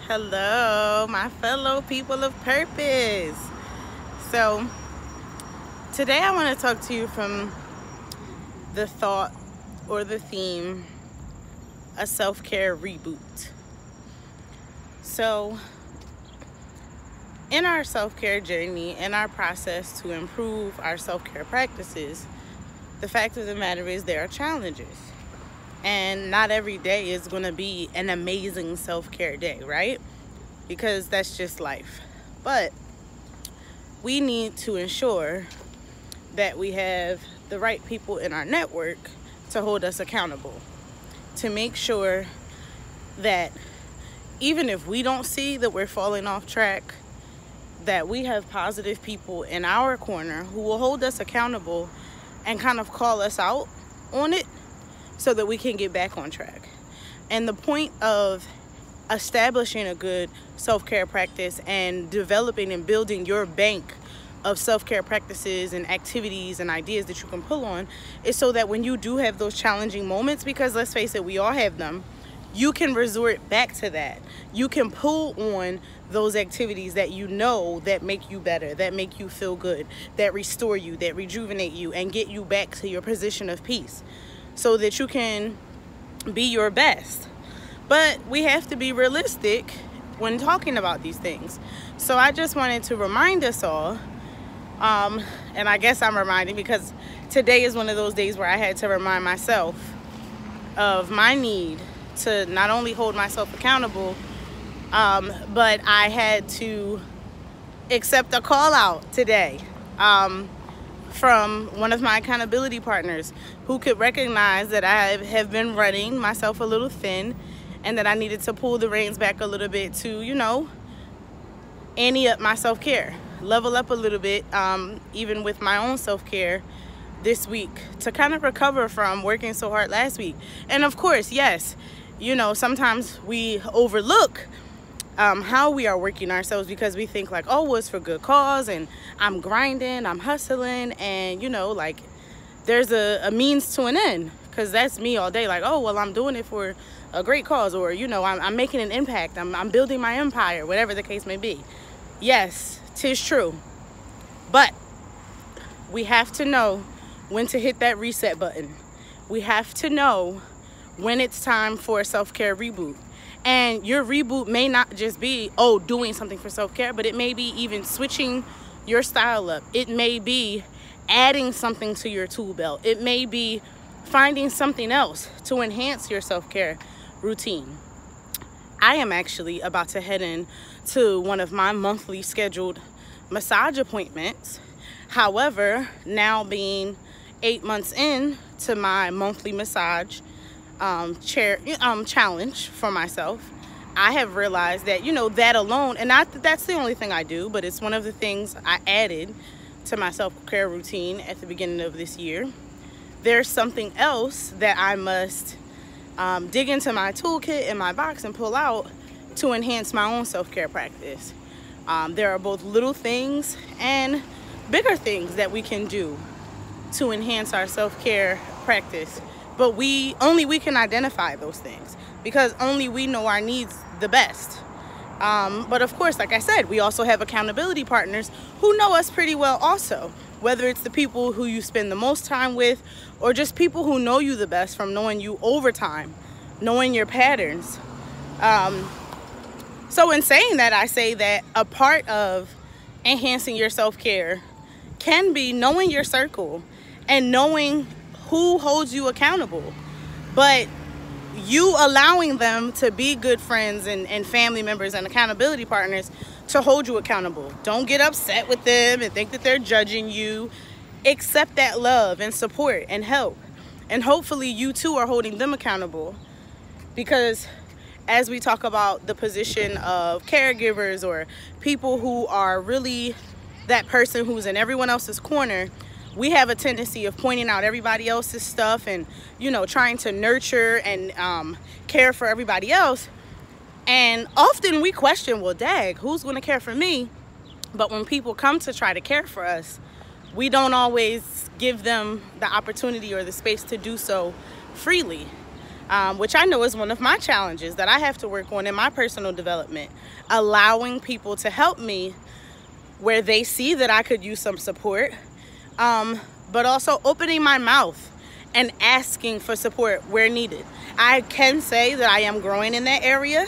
Hello, my fellow people of purpose. So, today I want to talk to you from the thought or the theme, a self-care reboot. So, in our self-care journey, in our process to improve our self-care practices, the fact of the matter is there are challenges. And not every day is going to be an amazing self-care day, right? Because that's just life. But we need to ensure that we have the right people in our network to hold us accountable, to make sure that even if we don't see that we're falling off track, that we have positive people in our corner who will hold us accountable and kind of call us out on it, so that we can get back on track. And the point of establishing a good self-care practice and developing and building your bank of self-care practices and activities and ideas that you can pull on is so that when you do have those challenging moments, because let's face it, we all have them, you can resort back to that. You can pull on those activities that you know that make you better, that make you feel good, that restore you, that rejuvenate you, and get you back to your position of peace, so that you can be your best. But we have to be realistic when talking about these things. So I just wanted to remind us all, and I guess I'm reminding because today is one of those days where I had to remind myself of my need to not only hold myself accountable, but I had to accept a call out today from one of my accountability partners who could recognize that I have been running myself a little thin and that I needed to pull the reins back a little bit to, ante up my self-care, level up a little bit, even with my own self-care this week, to kind of recover from working so hard last week. And of course, yes, sometimes we overlook how we are working ourselves because we think like, oh, well, it's for good cause and I'm grinding, I'm hustling, and there's a means to an end, because that's me all day, like, oh, well, I'm doing it for a great cause, or I'm making an impact, I'm building my empire, whatever the case may be. Yes, 'tis true, but we have to know when to hit that reset button. We have to know when it's time for a self-care reboot. And your reboot may not just be, doing something for self-care, but it may be even switching your style up. It may be adding something to your tool belt. It may be finding something else to enhance your self-care routine. I am actually about to head in to one of my monthly scheduled massage appointments. However, now being 8 months in to my monthly massage challenge for myself, I have realized that that alone, and that's the only thing I do, but it's one of the things I added to my self-care routine at the beginning of this year. There's something else that I must dig into my toolkit in my box and pull out to enhance my own self-care practice. There are both little things and bigger things that we can do to enhance our self-care practice. But only we can identify those things, because only we know our needs the best. But of course, like I said, we also have accountability partners who know us pretty well also, whether it's the people who you spend the most time with or just people who know you the best from knowing you over time, knowing your patterns. So in saying that, I say that a part of enhancing your self-care can be knowing your circle and knowing who holds you accountable, but you allowing them to be good friends and family members and accountability partners to hold you accountable. Don't get upset with them and think that they're judging you. Accept that love and support and help, and hopefully you too are holding them accountable, because as we talk about the position of caregivers or people who are really that person who's in everyone else's corner, we have a tendency of pointing out everybody else's stuff and, trying to nurture and care for everybody else. And often we question, well, dag, who's going to care for me? But when people come to try to care for us, we don't always give them the opportunity or the space to do so freely. which I know is one of my challenges that I have to work on in my personal development. Allowing people to help me where they see that I could use some support, but also opening my mouth and asking for support where needed. I can say that I am growing in that area.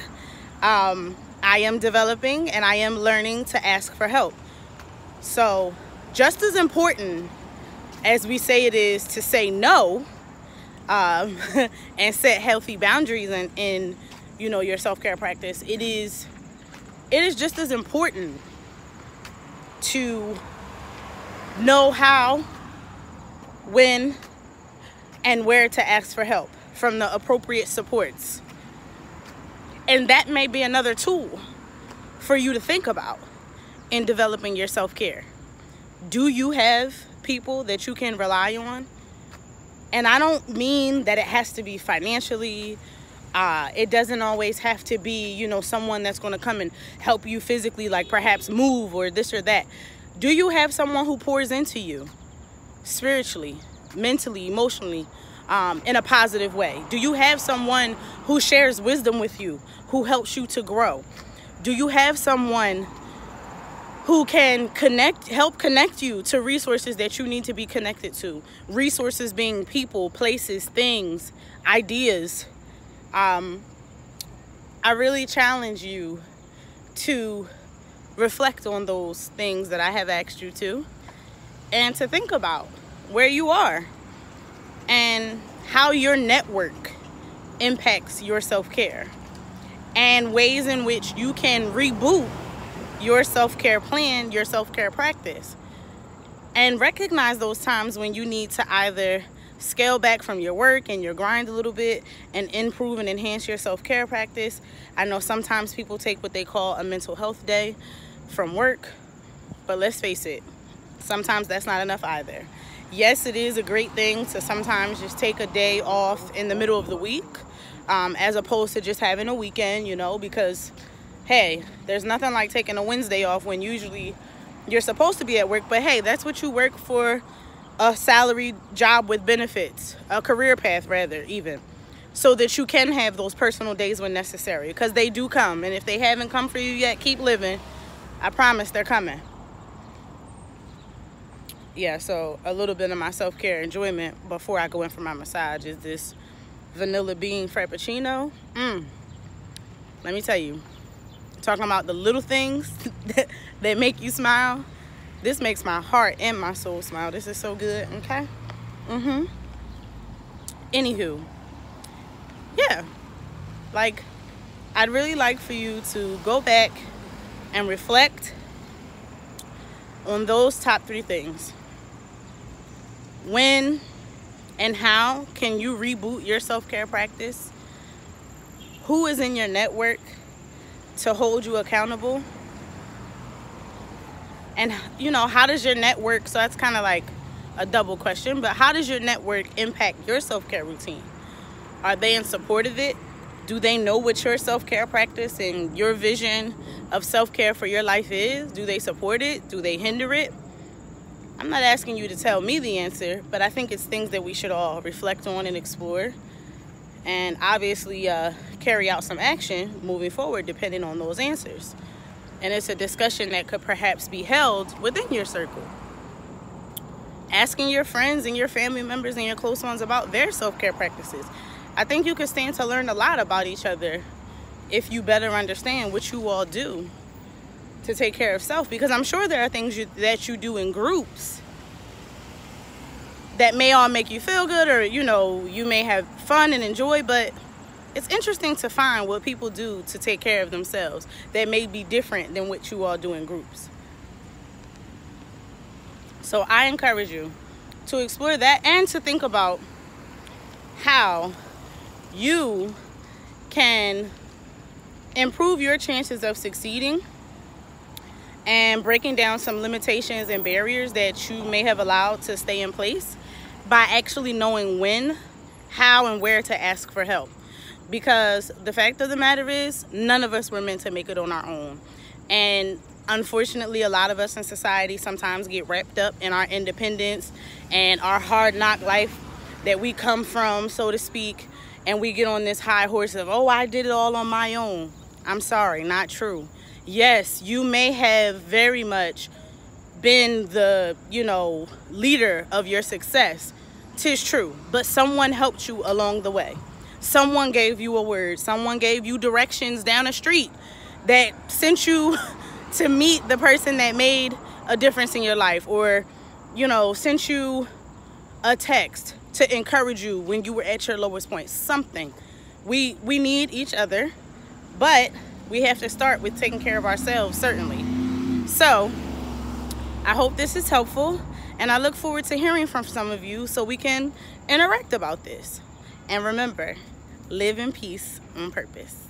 I am developing and I am learning to ask for help. So just as important as we say it is to say no, and set healthy boundaries in your self-care practice, it is just as important to know how, when, and where to ask for help from the appropriate supports. And that may be another tool for you to think about in developing your self-care. Do you have people that you can rely on? And I don't mean that it has to be financially. It doesn't always have to be, someone that's going to come and help you physically, like perhaps move or this or that. Do you have someone who pours into you spiritually, mentally, emotionally, in a positive way? Do you have someone who shares wisdom with you, who helps you to grow? Do you have someone who can help connect you to resources that you need to be connected to? Resources being people, places, things, ideas. I really challenge you to reflect on those things that I have asked you to, and to think about where you are and how your network impacts your self-care, and ways in which you can reboot your self-care plan, your self-care practice, and recognize those times when you need to either scale back from your work and your grind a little bit and improve and enhance your self-care practice. I know sometimes people take what they call a mental health day from work, but let's face it, sometimes that's not enough either. Yes, it is a great thing to sometimes just take a day off in the middle of the week, as opposed to just having a weekend, because hey, there's nothing like taking a Wednesday off when usually you're supposed to be at work. But hey, that's what you work for, a salaried job with benefits, a career path rather, even, so that you can have those personal days when necessary, because they do come. And if they haven't come for you yet, keep living. I promise they're coming. Yeah, so a little bit of my self-care enjoyment before I go in for my massage is this vanilla bean frappuccino. Let me tell you, talking about the little things that make you smile, this makes my heart and my soul smile. This is so good. Okay. Anywho, yeah, like, I'd really like for you to go back and reflect on those top 3 things. When and how can you reboot your self-care practice? Who is in your network to hold you accountable? And how does your network, so that's kind of like a double question, but how does your network impact your self-care routine? Are they in support of it? Do they know what your self-care practice and your vision of self-care for your life is? Do they support it? Do they hinder it? I'm not asking you to tell me the answer, but I think it's things that we should all reflect on and explore, and obviously carry out some action moving forward depending on those answers. And it's a discussion that could perhaps be held within your circle. Asking your friends and your family members and your close ones about their self-care practices. I think you could stand to learn a lot about each other if you better understand what you all do to take care of self, because I'm sure there are things that you do in groups that may all make you feel good, or you may have fun and enjoy, but it's interesting to find what people do to take care of themselves that may be different than what you all do in groups. So I encourage you to explore that and to think about how you can improve your chances of succeeding and breaking down some limitations and barriers that you may have allowed to stay in place by actually knowing when, how, and where to ask for help. Because the fact of the matter is, none of us were meant to make it on our own. And unfortunately, a lot of us in society sometimes get wrapped up in our independence and our hard knock life that we come from, so to speak, and we get on this high horse of, oh, I did it all on my own. I'm sorry, not true. Yes, you may have very much been the, leader of your success. 'Tis true, but someone helped you along the way. Someone gave you a word. Someone gave you directions down the street that sent you to meet the person that made a difference in your life, or, sent you a text to encourage you when you were at your lowest point. Something. We need each other, but we have to start with taking care of ourselves, certainly. So I hope this is helpful, and I look forward to hearing from some of you so we can interact about this. And remember, live in peace on purpose.